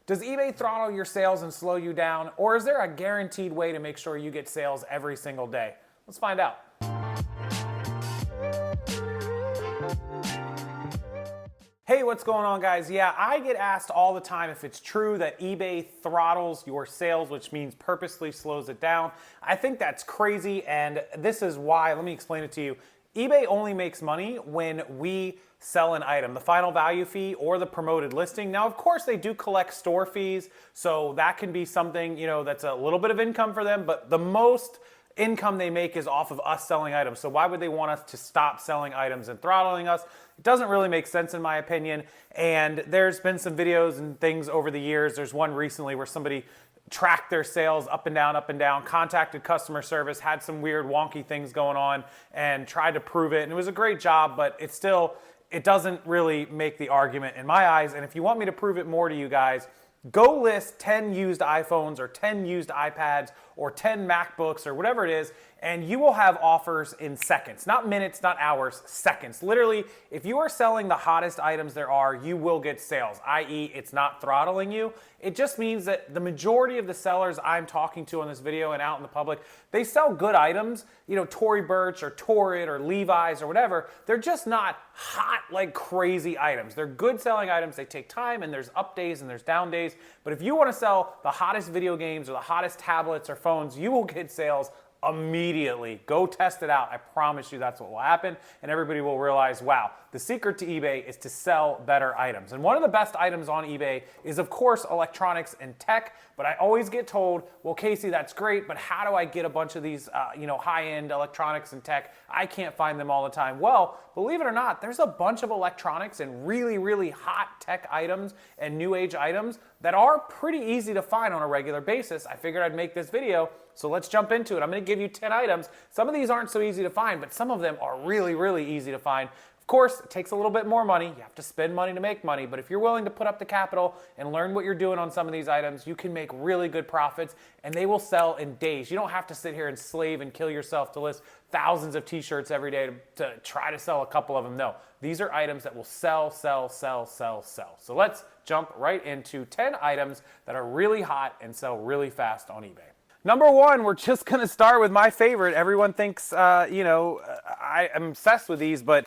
Does eBay throttle your sales and slow you down, or is there a guaranteed way to make sure you get sales every single day? Let's find out. Hey, what's going on, guys? Yeah, I get asked all the time if it's true that eBay throttles your sales, which means purposely slows it down. I think that's crazy, and this is why. Let me explain it to you. eBay only makes money when we sell an item, the final value fee or the promoted listing. Now, of course, they do collect store fees, so that can be something, that's a little bit of income for them, but the most income they make is off of us selling items. So why would they want us to stop selling items and throttling us? It doesn't really make sense in my opinion. And there's been some videos and things over the years. There's one recently where somebody tracked their sales up and down, contacted customer service, had some weird wonky things going on and tried to prove it. And it was a great job, but it doesn't really make the argument in my eyes. And if you want me to prove it more to you guys, go list 10 used iPhones or 10 used iPads or 10 MacBooks or whatever it is, and you will have offers in seconds. Not minutes, not hours, seconds. Literally, if you are selling the hottest items there are, you will get sales, i.e. it's not throttling you. It just means that the majority of the sellers I'm talking to on this video and out in the public, they sell good items, Tory Burch or Torrid or Levi's or whatever. They're just not hot like crazy items. They're good selling items. They take time, and there's up days and there's down days. But if you want to sell the hottest video games or the hottest tablets or phones, you will get sales immediately. Go test it out. I promise you that's what will happen, and everybody will realize, wow, the secret to eBay is to sell better items. And one of the best items on eBay is, of course, electronics and tech, but I always get told, well, Casey, that's great, but how do I get a bunch of these high-end electronics and tech? I can't find them all the time. Well, believe it or not, there's a bunch of electronics and really, really hot tech items and new age items that are pretty easy to find on a regular basis. I figured I'd make this video, so let's jump into it. I'm gonna give you 10 items. Some of these aren't so easy to find, but some of them are really, really easy to find. Of course, it takes a little bit more money. You have to spend money to make money, but if you're willing to put up the capital and learn what you're doing on some of these items, you can make really good profits, and they will sell in days. You don't have to sit here and slave and kill yourself to list thousands of t-shirts every day to try to sell a couple of them. No, these are items that will sell. So let's jump right into 10 items that are really hot and sell really fast on eBay. Number one, we're just gonna start with my favorite. Everyone thinks, I am obsessed with these, but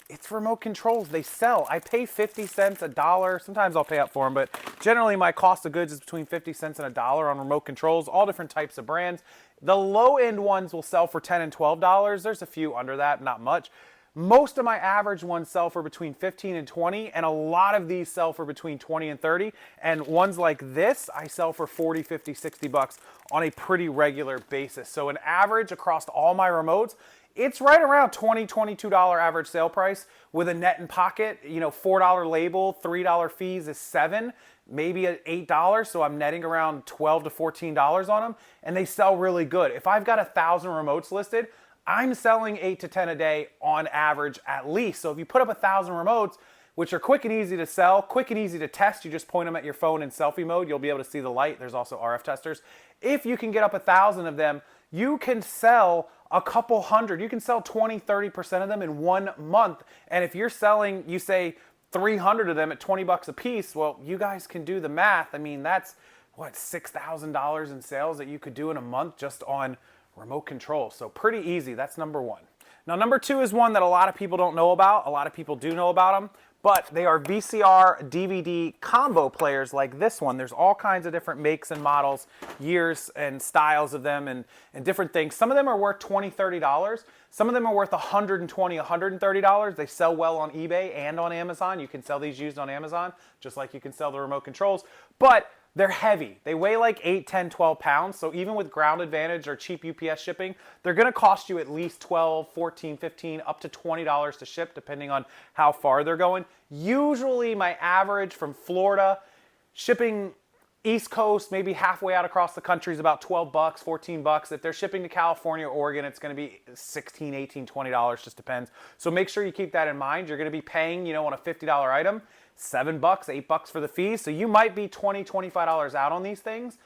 it's remote controls. They sell. I pay 50 cents, $1. Sometimes I'll pay up for them, but generally my cost of goods is between 50 cents and $1 on remote controls, all different types of brands. The low-end ones will sell for $10 and $12. There's a few under that, not much. Most of my average ones sell for between 15 and 20, and a lot of these sell for between 20 and 30. And ones like this, I sell for 40, 50, 60 bucks on a pretty regular basis. So an average across all my remotes, it's right around $20, $22 average sale price with a net in pocket, $4 label, $3 fees is $7, maybe at $8. So I'm netting around $12 to $14 on them, and they sell really good. If I've got 1,000 remotes listed, I'm selling 8 to 10 a day on average at least. So if you put up 1,000 remotes, which are quick and easy to sell, quick and easy to test, you just point them at your phone in selfie mode, you'll be able to see the light. There's also RF testers. If you can get up 1,000 of them, you can sell a couple hundred. You can sell 20, 30% of them in 1 month. And if you're selling, you say 300 of them at 20 bucks a piece, well, you guys can do the math. I mean, that's what, $6,000 in sales that you could do in a month just on remote control. So pretty easy. That's number one. Now, number two is one that a lot of people don't know about. A lot of people do know about them, but they are VCR DVD combo players like this one. There's all kinds of different makes and models, years and styles of them, and different things. Some of them are worth $20, $30. Some of them are worth $120, $130. They sell well on eBay and on Amazon. You can sell these used on Amazon, just like you can sell the remote controls. But they're heavy. They weigh like 8, 10, 12 pounds. So even with ground advantage or cheap UPS shipping, they're gonna cost you at least 12, 14, 15, up to $20 to ship, depending on how far they're going. Usually my average from Florida, shipping East Coast, maybe halfway out across the country, is about 12 bucks, 14 bucks. If they're shipping to California or Oregon, it's gonna be 16, 18, $20, just depends. So make sure you keep that in mind. You're gonna be paying, on a $50 item, 7 bucks, 8 bucks for the fees. So you might be $20, $25 out on these things.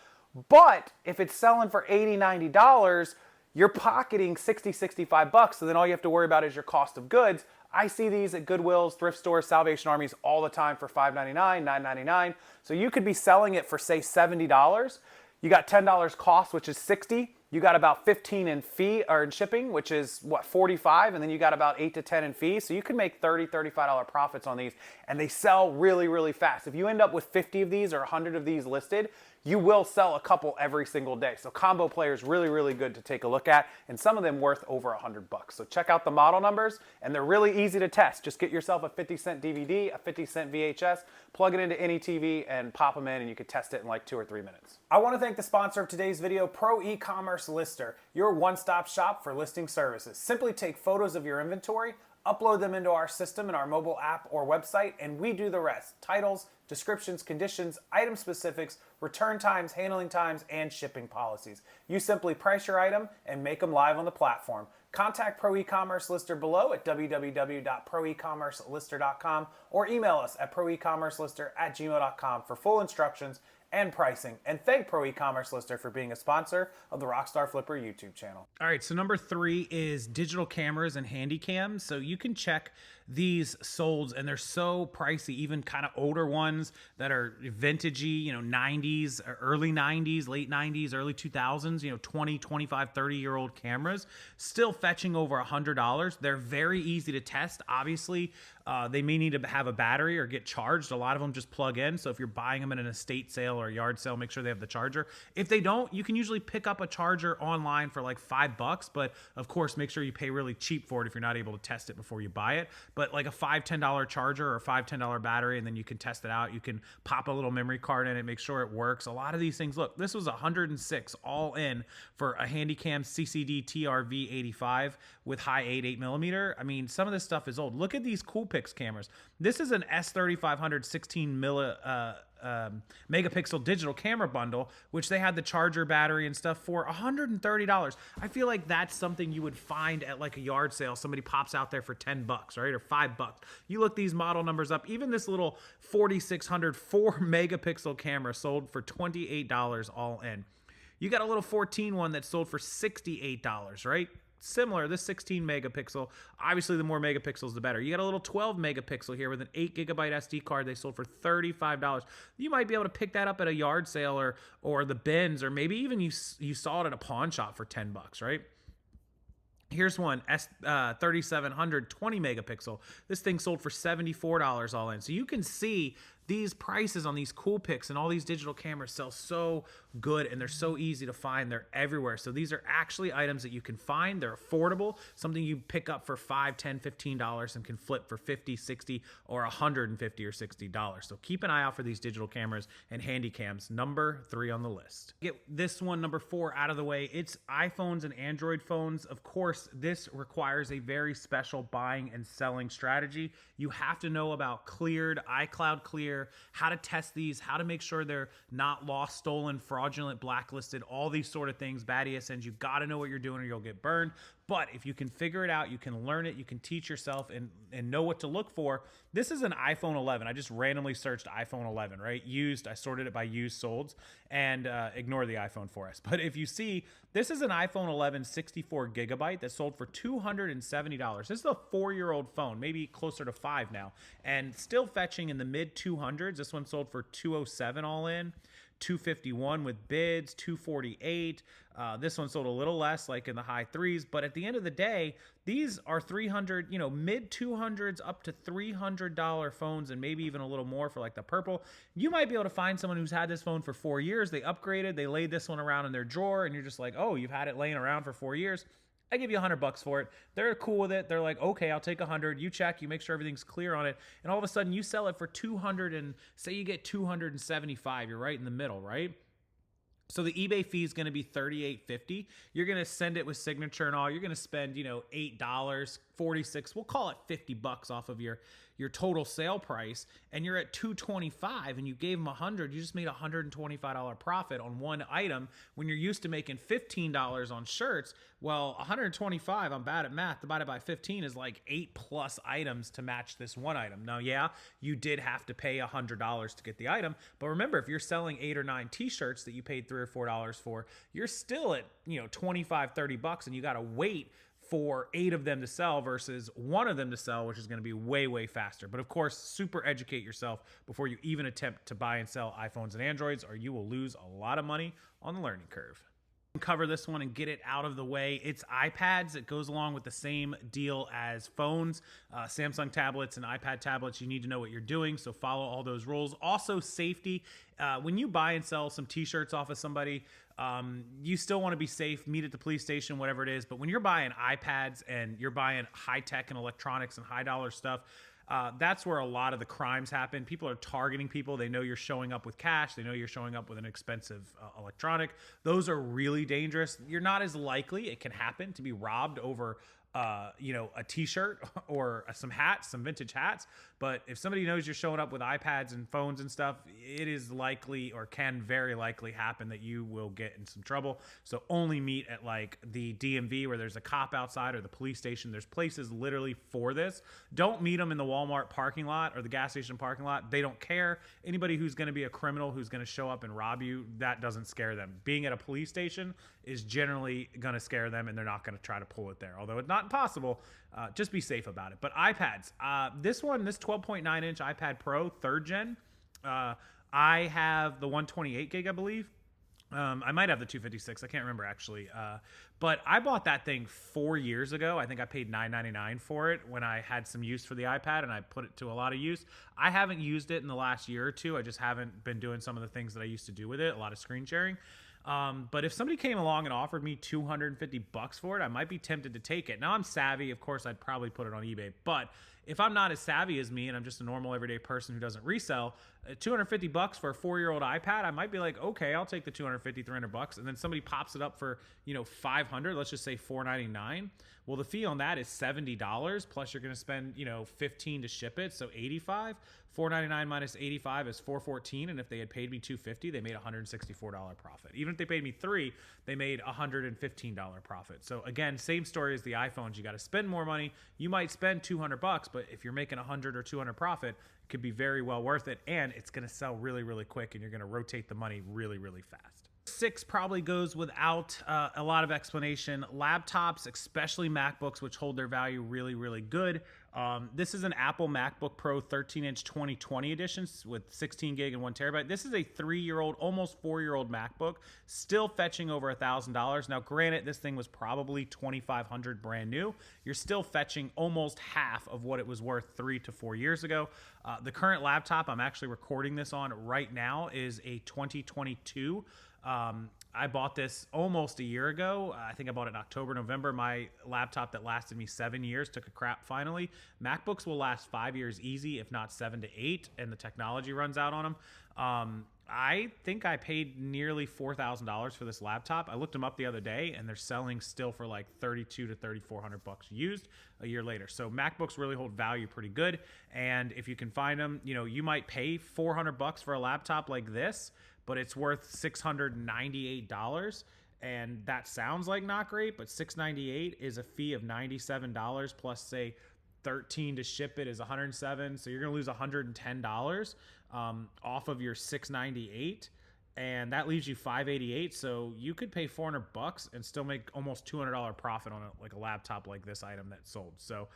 But if it's selling for $80, $90, you're pocketing 60, 65 bucks. So then all you have to worry about is your cost of goods. I see these at Goodwills, thrift stores, Salvation Armies all the time for $5.99, $9.99. So you could be selling it for say $70. You got $10 cost, which is $60. You got about $15 in fee or in shipping, which is what, $45, and then you got about $8 to $10 in fees. So you can make $30, $35 profits on these, and they sell really, really fast. If you end up with 50 of these or 100 of these listed, you will sell a couple every single day. So combo players really, really good to take a look at, and some of them worth over $100. So check out the model numbers, and they're really easy to test. Just get yourself a 50-cent DVD, a 50-cent VHS, plug it into any TV, and pop them in, and you can test it in like 2 or 3 minutes. I want to thank the sponsor of today's video, ProEcommerce Lister, your one-stop shop for listing services. Simply take photos of your inventory, upload them into our system in our mobile app or website, and we do the rest. Titles, descriptions, conditions, item specifics, return times, handling times, and shipping policies. You simply price your item and make them live on the platform. Contact ProEcommerce Lister below at www.proecommercelister.com or email us at proecommercelister@gmail.com for full instructions and pricing. And thank ProEcommerce Lister for being a sponsor of the Rockstarflipper YouTube channel. All right, so number 3 is digital cameras and handy cams. So you can check these solds, and they're so pricey, even kind of older ones that are vintagey, 90s, early 90s, late 90s, early 2000s, 20, 25, 30-year-old cameras, still fetching over $100. They're very easy to test. Obviously, they may need to have a battery or get charged. A lot of them just plug in. So if you're buying them in an estate sale or a yard sale, make sure they have the charger. If they don't, you can usually pick up a charger online for like $5, but of course, make sure you pay really cheap for it if you're not able to test it before you buy it. But like a $5, $10 charger or a $5, $10 battery, and then you can test it out. You can pop a little memory card in it, make sure it works. A lot of these things, look, this was $106 all in for a Handycam CCD TRV 85 with high 8mm. I mean, some of this stuff is old. Look at these Coolpix cameras. This is an S3500 16 megapixel digital camera bundle, which they had the charger, battery, and stuff for $130. I feel like that's something you would find at like a yard sale. Somebody pops out there for $10, right, or $5. You look these model numbers up. Even this little 4600 4 megapixel camera sold for $28 all in. You got a little 14 one that sold for $68, right? Similar, this 16 megapixel, obviously the more megapixels the better. You got a little 12 megapixel here with an 8 gigabyte SD card. They sold for $35. You might be able to pick that up at a yard sale or the bins, or maybe even you saw it at a pawn shop for $10, right? Here's one, S3700 20 megapixel. This thing sold for $74 all in. So you can see these prices on these Coolpix and all these digital cameras sell so good, and they're so easy to find. They're everywhere. So these are actually items that you can find. They're affordable, something you pick up for $5, $10, $15 and can flip for $50, $60, or $150 or $60. So keep an eye out for these digital cameras and handy cams. Number 3 on the list. Get this one, number 4, out of the way. It's iPhones and Android phones. Of course, this requires a very special buying and selling strategy. You have to know about cleared, iCloud Clear, how to test these, how to make sure they're not lost, stolen, fraudulent, blacklisted, all these sort of things, bad ESNs. You've got to know what you're doing or you'll get burned. But if you can figure it out, you can learn it, you can teach yourself and know what to look for. This is an iPhone 11. I just randomly searched iPhone 11, right? Used, I sorted it by used solds, and ignore the iPhone for us. But if you see, this is an iPhone 11 64 gigabyte that sold for $270. This is a 4-year-old phone, maybe closer to 5 now, and still fetching in the mid 200s. This one sold for $207 all in. $251 with bids, $248. This one sold a little less, like in the high 3s. But at the end of the day, these are $300, mid 200s up to $300 phones, and maybe even a little more for like the purple. You might be able to find someone who's had this phone for 4 years. They upgraded, they laid this one around in their drawer, and you're just like, oh, you've had it laying around for 4 years. I give you $100 for it. They're cool with it. They're like, okay, I'll take 100. You check, you make sure everything's clear on it, and all of a sudden you sell it for 200, and say you get 275. You're right in the middle, right? So the eBay fee is going to be $38.50. You're going to send it with signature and all. You're going to spend, $8, $46. We'll call it $50 off of your total sale price, and you're at $225, and you gave them $100. You just made a $125 profit on one item when you're used to making $15 on shirts. Well, $125, I'm bad at math, divided by 15 is like 8+ items to match this one item. Now, yeah, you did have to pay $100 to get the item, but remember, if you're selling 8 or 9 t-shirts that you paid $3 or $4 for, you're still at, $25, $30, and you got to wait for 8 of them to sell versus 1 of them to sell, which is going to be way, way faster. But of course, super educate yourself before you even attempt to buy and sell iPhones and Androids, or you will lose a lot of money on the learning curve. Cover this one and get it out of the way. It's iPads. It goes along with the same deal as phones, Samsung tablets and iPad tablets. You need to know what you're doing, so follow all those rules. Also, safety. When you buy and sell some t-shirts off of somebody, you still want to be safe, meet at the police station, whatever it is. But when you're buying iPads and you're buying high-tech and electronics and high-dollar stuff, that's where a lot of the crimes happen. People are targeting people. They know you're showing up with cash. They know you're showing up with an expensive electronic. Those are really dangerous. You're not as likely, it can happen, to be robbed over a t-shirt or some hats, some vintage hats. But if somebody knows you're showing up with iPads and phones and stuff, it is likely, or can very likely happen, that you will get in some trouble. So only meet at like the DMV where there's a cop outside, or the police station. There's places literally for this. Don't meet them in the Walmart parking lot or the gas station parking lot. They don't care. Anybody who's going to be a criminal, who's going to show up and rob you, that doesn't scare them. Being at a police station is generally going to scare them, and they're not going to try to pull it there. Although it's not impossible, just be safe about it. But iPads, this 12.9 inch iPad Pro 3rd gen, I have the 128 gig, I believe. I might have the 256. I can't remember actually. But I bought that thing 4 years ago. I think I paid $9.99 for it when I had some use for the iPad, and I put it to a lot of use. I haven't used it in the last year or two. I just haven't been doing some of the things that I used to do with it, a lot of screen sharing. But if somebody came along and offered me $250 for it, I might be tempted to take it. Now, I'm savvy. Of course, I'd probably put it on eBay. But if I'm not as savvy as me and I'm just a normal everyday person who doesn't resell, $250 for a 4-year-old iPad, I might be like, okay, I'll take the $250, $300. And then somebody pops it up for, $500, let's just say $499. Well, the fee on that is $70, plus you're going to spend, $15 to ship it. So $85, $499 minus $85 is $414. And if they had paid me $250, they made $164 profit. Even if they paid me $3, they made $115 profit. So again, same story as the iPhones. You got to spend more money. You might spend $200, but if you're making 100 or 200 profit, it could be very well worth it. And it's going to sell really, really quick, and you're going to rotate the money really, really fast. 6 probably goes without a lot of explanation. Laptops, especially MacBooks, which hold their value really, really good. This is an Apple MacBook Pro 13-inch 2020 edition with 16 gig and 1 terabyte. This is a 3-year-old, almost 4-year-old MacBook, still fetching over $1,000. Now, granted, this thing was probably $2,500 brand new. You're still fetching almost half of what it was worth 3 to 4 years ago. The current laptop I'm actually recording this on right now is a 2022. I bought this almost a year ago. I think I bought it in October, November. My laptop that lasted me 7 years took a crap finally. MacBooks will last 5 years easy, if not 7 to 8, and the technology runs out on them. I think I paid nearly $4,000 for this laptop. I looked them up the other day, and they're selling still for like $3,200 to $3,400 used a year later. So MacBooks really hold value pretty good. And if you can find them, you might pay $400 for a laptop like this, but it's worth $698. And that sounds like not great, but $698 is a fee of $97 plus, say, $13 to ship it is $107. So you're going to lose $110 off of your $698. And that leaves you $588. So you could pay $400 and still make almost $200 profit on a laptop like this item that sold. So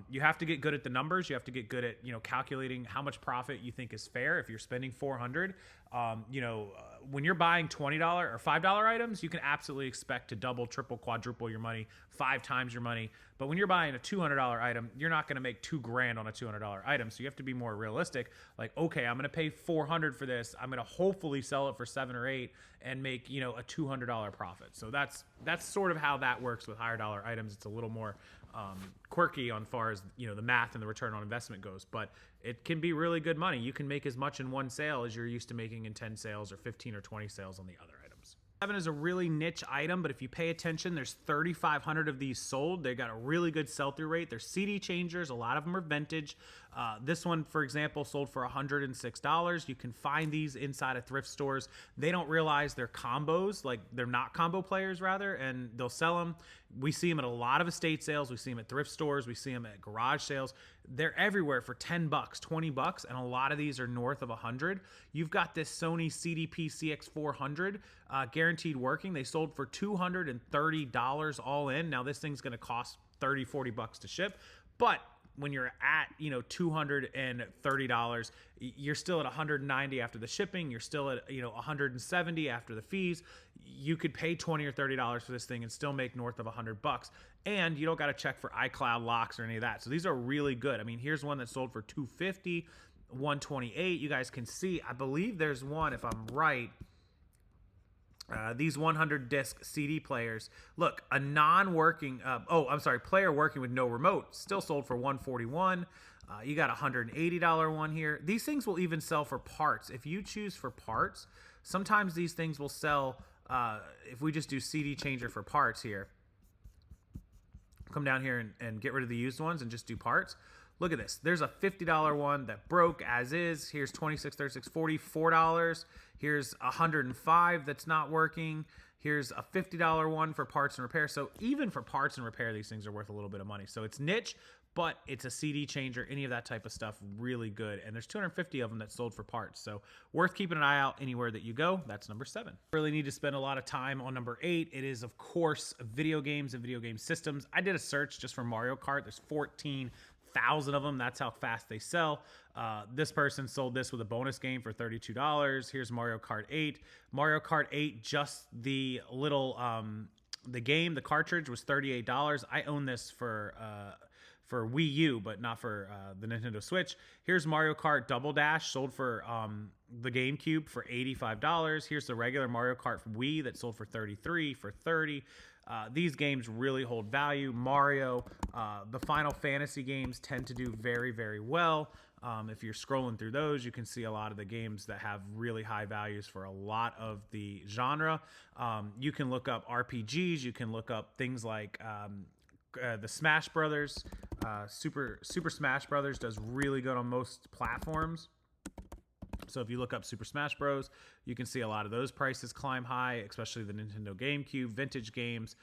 you have to get good at the numbers. You have to get good at calculating how much profit you think is fair. If you're spending $400, when you're buying $20 or $5 items, you can absolutely expect to double, triple, quadruple your money, 5 times your money. But when you're buying a $200 item, you're not going to make $2,000 on a $200 item. So you have to be more realistic. Like, okay, I'm going to pay $400 for this. I'm going to hopefully sell it for 7 or 8 and make, a $200 profit. So that's sort of how that works with higher dollar items. It's a little more quirky on far as, the math and the return on investment goes, but it can be really good money. You can make as much in one sale as you're used to making in 10 sales or 15 or 20 sales on the other items. 7 is a really niche item, but if you pay attention, there's 3,500 of these sold. They got a really good sell-through rate. They're CD changers. A lot of them are vintage. This one, for example, sold for $106. You can find these inside of thrift stores. They don't realize they're combos, like they're not combo players rather, and they'll sell them. We see them at a lot of estate sales. We see them at thrift stores. We see them at garage sales. they're everywhere for 10 bucks, 20 bucks, and a lot of these are north of 100. You've got this Sony CDP CX400 guaranteed working. They sold for $230 all in. Now this thing's going to cost 30, 40 bucks to ship, but when you're at, $230, you're still at 190 after the shipping. You're still at, 170 after the fees. You could pay 20 or $30 for this thing and still make north of 100 bucks. And you don't got to check for iCloud locks or any of that. So these are really good. I mean, here's one that sold for 250, 128. You guys can see, I believe there's one, if I'm right, these 100 disc CD players. Look, a non-working, player working with no remote, still sold for $141. You got a $180 one here. These things will even sell for parts. If you choose for parts, sometimes these things will sell, if we just do CD changer for parts here, come down here and get rid of the used ones and just do parts. Look at this. There's a $50 one that broke as is. Here's $26, $36, $44. Here's $105 that's not working. Here's a $50 one for parts and repair. So even for parts and repair, these things are worth a little bit of money. So it's niche, but it's a CD changer, any of that type of stuff, really good. And there's 250 of them that sold for parts. So worth keeping an eye out anywhere that you go. That's number 7. Really need to spend a lot of time on number 8. It is, of course, video games and video game systems. I did a search just for Mario Kart. There's 14,000 of them. That's how fast they sell. This person sold this with a bonus game for $32. Here's Mario Kart 8. Mario Kart 8, just the little, the game, the cartridge was $38. I own this for Wii U, but not for the Nintendo Switch. Here's Mario Kart Double Dash, sold for the GameCube for $85. Here's the regular Mario Kart Wii that sold for $33, for $30. These games really hold value. Mario, the Final Fantasy games tend to do very, very well. If you're scrolling through those, you can see a lot of the games that have really high values for a lot of the genre. You can look up RPGs. You can look up things like the Smash Brothers. Super Smash Brothers does really good on most platforms. So if you look up Super Smash Bros, you can see a lot of those prices climb high, especially the Nintendo GameCube, vintage games.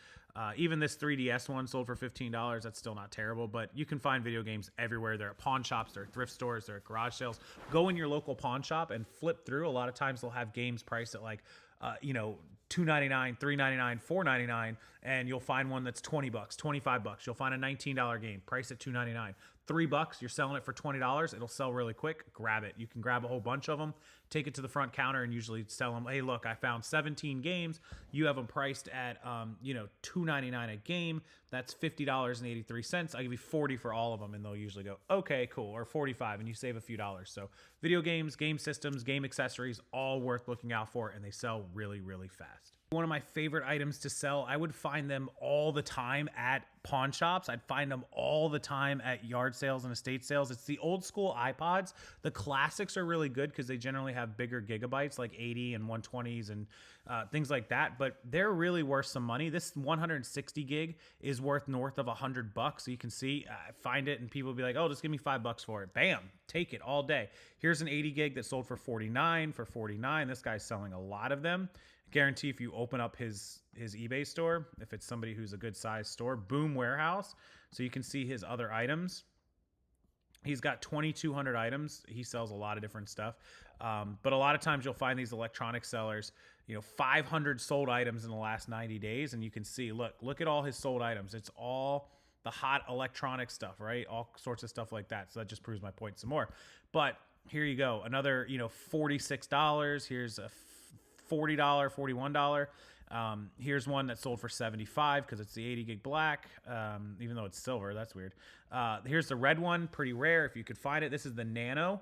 Even this 3DS one sold for $15. That's still not terrible, but you can find video games everywhere. They're at pawn shops, they're at thrift stores, they're at garage sales. Go in your local pawn shop and flip through. A lot of times they'll have games priced at like, $2.99, $3.99, $4.99, and you'll find one that's $20, $25. You'll find a $19 game priced at $2.99. $3, you're selling it for $20. It'll sell really quick. Grab it. You can grab a whole bunch of them, take it to the front counter, and usually sell them. Hey, look, I found 17 games. You have them priced at $2.99 a game. That's $50.83. I'll give you 40 for all of them, and they'll usually go, okay, cool, or 45, and you save a few dollars. So video games, game systems, game accessories, all worth looking out for, and they sell really, really fast. One of my favorite items to sell. I would find them all the time at pawn shops. I'd find them all the time at yard sales and estate sales. It's the old school iPods. The classics are really good because they generally have bigger gigabytes, like 80 and 120s and things like that, but they're really worth some money. This 160 gig is worth north of $100. So you can see, find it and people will be like, oh, just give me $5 for it. Bam, take it all day. Here's an 80 gig that sold for $49, for $49. This guy's selling a lot of them. Guarantee if you open up his eBay store, if it's somebody who's a good size store, Boom Warehouse, so you can see his other items. He's got 2,200 items. He sells a lot of different stuff. But a lot of times you'll find these electronic sellers, 500 sold items in the last 90 days. And you can see, look at all his sold items. It's all the hot electronic stuff, right? All sorts of stuff like that. So that just proves my point some more. But here you go. Another, $46. Here's a $40, $41. Here's one that sold for $75 because it's the 80 gig black, even though it's silver. That's weird. Here's the red one, pretty rare if you could find it. This is the Nano.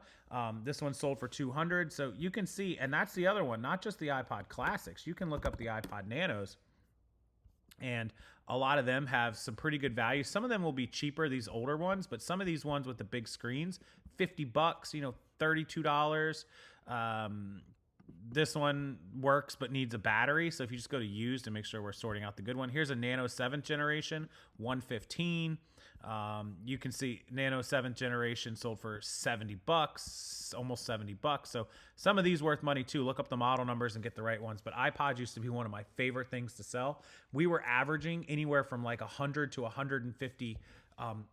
This one sold for $200. So you can see, and that's the other one, not just the iPod Classics. You can look up the iPod Nanos, and a lot of them have some pretty good value. Some of them will be cheaper, these older ones, but some of these ones with the big screens, $50, $32. This one works but needs a battery. So if you just go to used and make sure we're sorting out the good one. Here's a Nano 7th generation, 115. You can see Nano 7th generation sold for $70, almost $70. So some of these worth money too. Look up the model numbers and get the right ones. But iPods used to be one of my favorite things to sell. We were averaging anywhere from like 100 to 150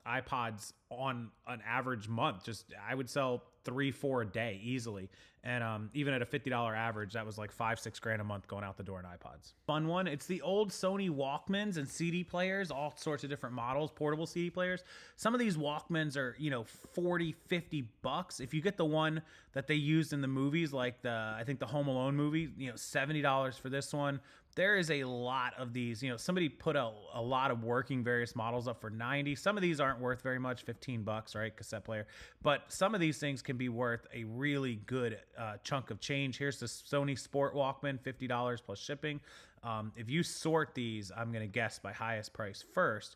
iPods on an average month. Just I would sell 3-4 a day easily, and even at a $50 average, that was like $5-6 grand a month going out the door in iPods. Fun one. It's the old Sony Walkmans and CD players, all sorts of different models, portable CD players. Some of these Walkmans are, you know, $40-50. If you get the one that they used in the movies, like I think the Home Alone movie, you know, $70 for this one. There is a lot of these. You know, somebody put a lot of working various models up for 90. Some of these aren't worth very much, $15, right? Cassette player. But some of these things can be worth a really good chunk of change. Here's the Sony Sport Walkman, $50 plus shipping. If you sort these, I'm going to guess by highest price first.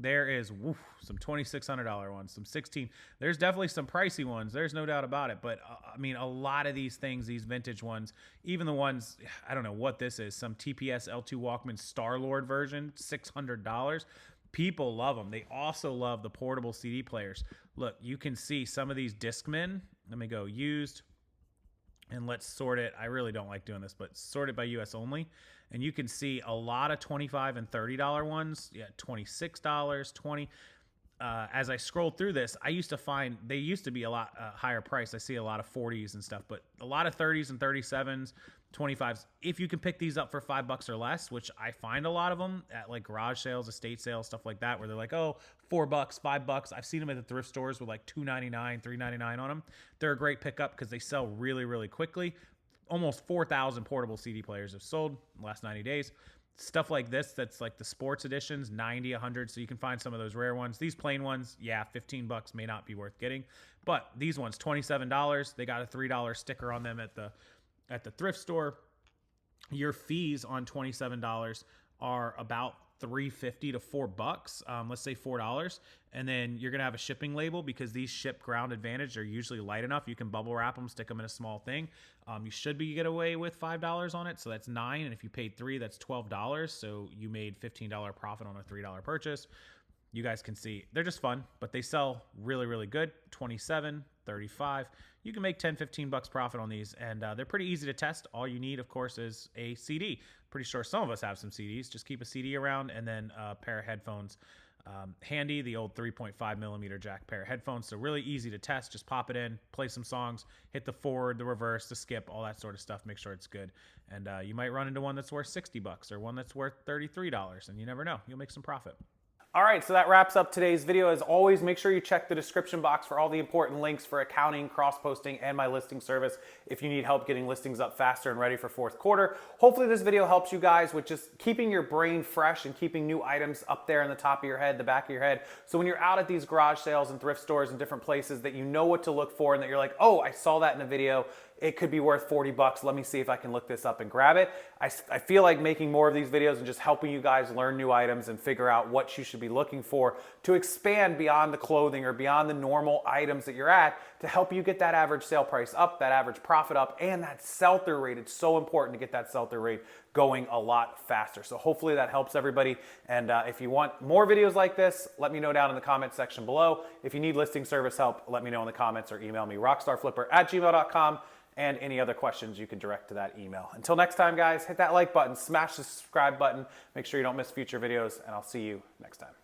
There is some $2,600 ones, some 16. There's definitely some pricey ones. There's no doubt about it. But I mean, a lot of these things, these vintage ones, even the ones, I don't know what this is, some TPS L2 Walkman Star-Lord version, $600. People love them. They also love the portable CD players. Look, you can see some of these Discmen. Let me go used. And let's sort it. I really don't like doing this, but sort it by US only. And you can see a lot of $25 and $30 ones. Yeah, $26, $20. As I scroll through this, I used to find they used to be a lot higher price. I see a lot of 40s and stuff, but a lot of 30s and 37s, 25s. If you can pick these up for $5 or less, which I find a lot of them at like garage sales, estate sales, stuff like that, where they're like, oh, $4, $5. I've seen them at the thrift stores with like $2.99, $3.99 on them. They're a great pickup because they sell really, really quickly. Almost 4,000 portable CD players have sold in the last 90 days. Stuff like this, that's like the sports editions, 90, 100. So you can find some of those rare ones. These plain ones, yeah, $15 may not be worth getting. But these ones, $27. They got a $3 sticker on them at the thrift store. Your fees on $27 are about $3.50 to $4. Let's say $4, and then you're gonna have a shipping label because these ship ground advantage are usually light enough. You can bubble wrap them, stick them in a small thing. You should get away with $5 on it, so that's $9. And if you paid $3, that's $12. So you made $15 profit on a $3 purchase. You guys can see they're just fun, but they sell really, really good. 27, 35. You can make 10, $15 profit on these, and they're pretty easy to test. All you need, of course, is a CD. Pretty sure some of us have some CDs. Just keep a CD around and then a pair of headphones handy, the old 3.5 millimeter jack pair of headphones. So really easy to test. Just pop it in, play some songs, hit the forward, the reverse, the skip, all that sort of stuff. Make sure it's good. And you might run into one that's worth $60 or one that's worth $33, and you never know. You'll make some profit. All right, so that wraps up today's video. As always, make sure you check the description box for all the important links for accounting, cross-posting, and my listing service if you need help getting listings up faster and ready for fourth quarter. Hopefully this video helps you guys with just keeping your brain fresh and keeping new items up there in the top of your head, the back of your head. So when you're out at these garage sales and thrift stores and different places that you know what to look for and that you're like, oh, I saw that in a video. It could be worth $40. Let me see if I can look this up and grab it. I feel like making more of these videos and just helping you guys learn new items and figure out what you should be looking for to expand beyond the clothing or beyond the normal items that you're at to help you get that average sale price up, that average profit up, and that sell-through rate. It's so important to get that sell-through rate going a lot faster. So hopefully that helps everybody. And if you want more videos like this, let me know down in the comment section below. If you need listing service help, let me know in the comments or email me rockstarflipper@gmail.com. And any other questions you can direct to that email. Until next time, guys, hit that like button, smash the subscribe button, make sure you don't miss future videos, and I'll see you next time.